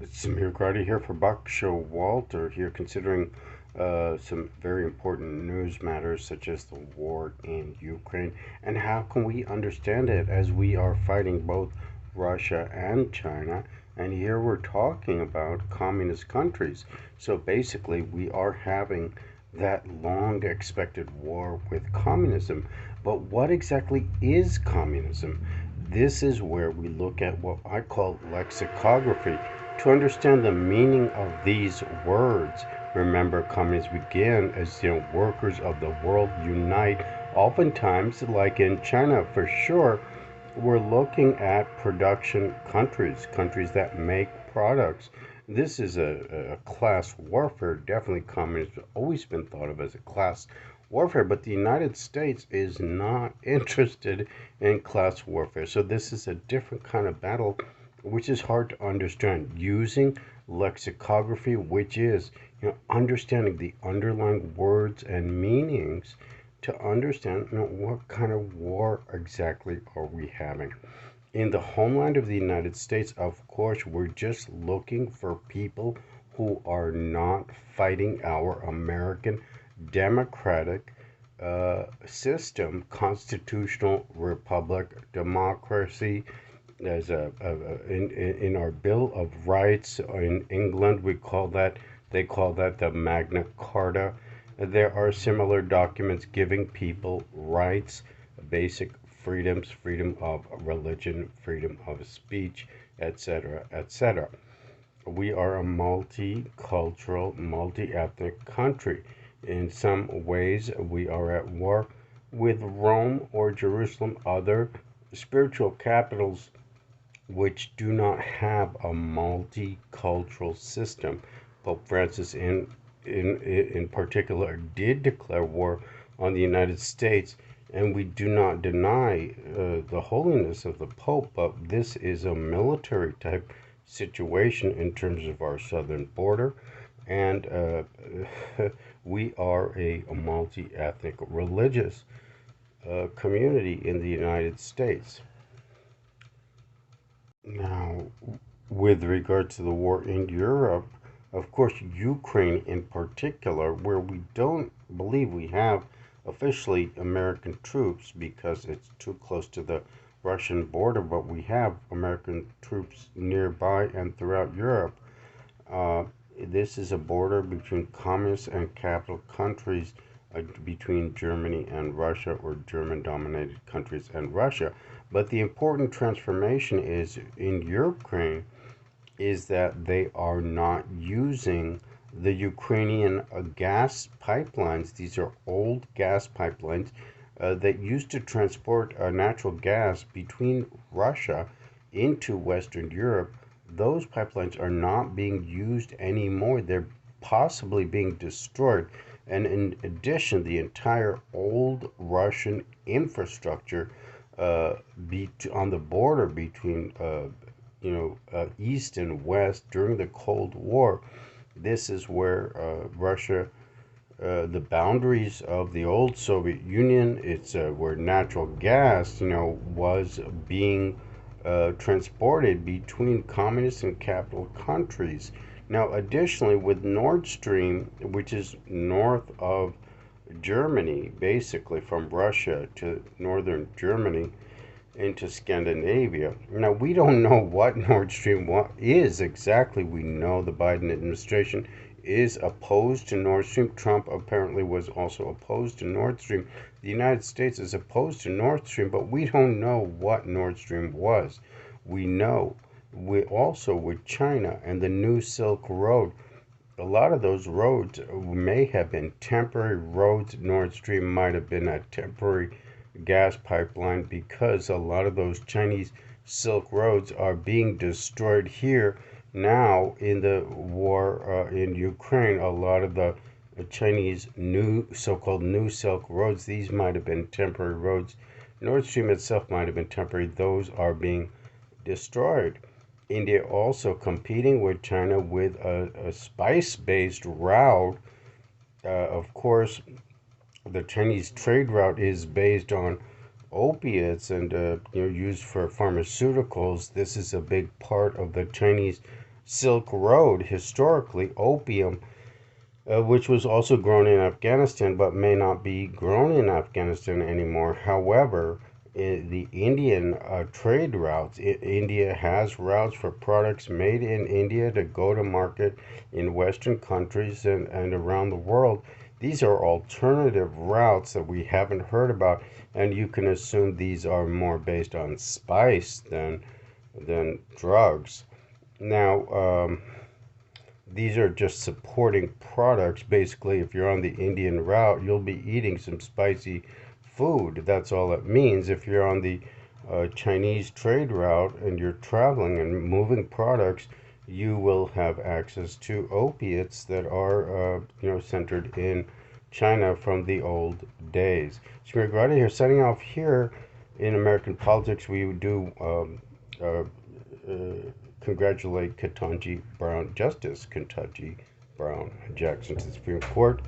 It's Samir Grady here for Buck Show Walter here, considering some very important news matters such as the war in Ukraine and how can we understand it as we are fighting both Russia and China. And here we're talking about communist countries. So basically, we are having that long expected war with communism. But what exactly is communism? This is where we look at what I call lexicography to understand the meaning of these words. Remember, communists began as workers of the world unite. Oftentimes, like in China for sure, we're looking at production countries, countries that make products. This is a class warfare. Definitely, communism has always been thought of as a class warfare, but the United States is not interested in class warfare. So this is a different kind of battle, which is hard to understand using lexicography, which is understanding the underlying words and meanings to understand what kind of war exactly are we having. In the homeland of the United States, of course, we're just looking for people who are not fighting our American democratic system, constitutional republic, democracy. As in our Bill of Rights in England, we call that they call that the Magna Carta. There are similar documents giving people rights, basic freedoms, freedom of religion, freedom of speech, etc., etc. We are a multicultural, multi-ethnic country. In some ways, we are at war with Rome or Jerusalem, other spiritual capitals which do not have a multicultural system. Pope Francis, in particular, did declare war on the United States, and we do not deny the holiness of the Pope, but this is a military type situation in terms of our southern border, and we are a multi ethnic religious community in the United States. Now, with regard to the war in Europe, of course, Ukraine in particular, where we don't believe we have officially American troops because it's too close to the Russian border, but we have American troops nearby and throughout Europe. Uh, this is a border between communist and capital countries, between Germany and Russia, or German dominated countries and Russia. But the important transformation is in Ukraine is that they are not using the Ukrainian gas pipelines. These are old gas pipelines that used to transport natural gas between Russia into Western Europe. Those pipelines are not being used anymore. They're possibly being destroyed. And in addition, the entire old Russian infrastructure on the border between east and west during the Cold War. This is where Russia, the boundaries of the old Soviet Union, it's where natural gas, was being transported between communist and capital countries. Now, additionally, with Nord Stream, which is north of Germany, basically from Russia to northern Germany into Scandinavia. Now, we don't know what Nord Stream is exactly. We know the Biden administration is opposed to Nord Stream. Trump apparently was also opposed to Nord Stream. The United States is opposed to Nord Stream, but we don't know what Nord Stream was. We know we also with China and the new Silk Road, a lot of those roads may have been temporary roads. Nord Stream might have been a temporary gas pipeline because a lot of those Chinese Silk Roads are being destroyed here now in the war in Ukraine. A lot of the Chinese new so-called new Silk Roads, these might have been temporary roads. Nord Stream itself might have been temporary. Those are being destroyed. India also competing with China with a spice-based route. Of course, the Chinese trade route is based on opiates and used for pharmaceuticals. This is a big part of the Chinese Silk Road, historically, opium, which was also grown in Afghanistan but may not be grown in Afghanistan anymore. However, the Indian trade routes, India has routes for products made in India to go to market in Western countries and around the world. These are alternative routes that we haven't heard about, and you can assume these are more based on spice than drugs. Now, these are just supporting products. Basically, if you're on the Indian route, you'll be eating some spicy food. That's all it means. If you're on the Chinese trade route and you're traveling and moving products, you will have access to opiates that are, centered in China from the old days. Samir Grady here, signing off here in American politics. We do congratulate Ketanji Brown, Justice Ketanji Brown Jackson, to the Supreme Court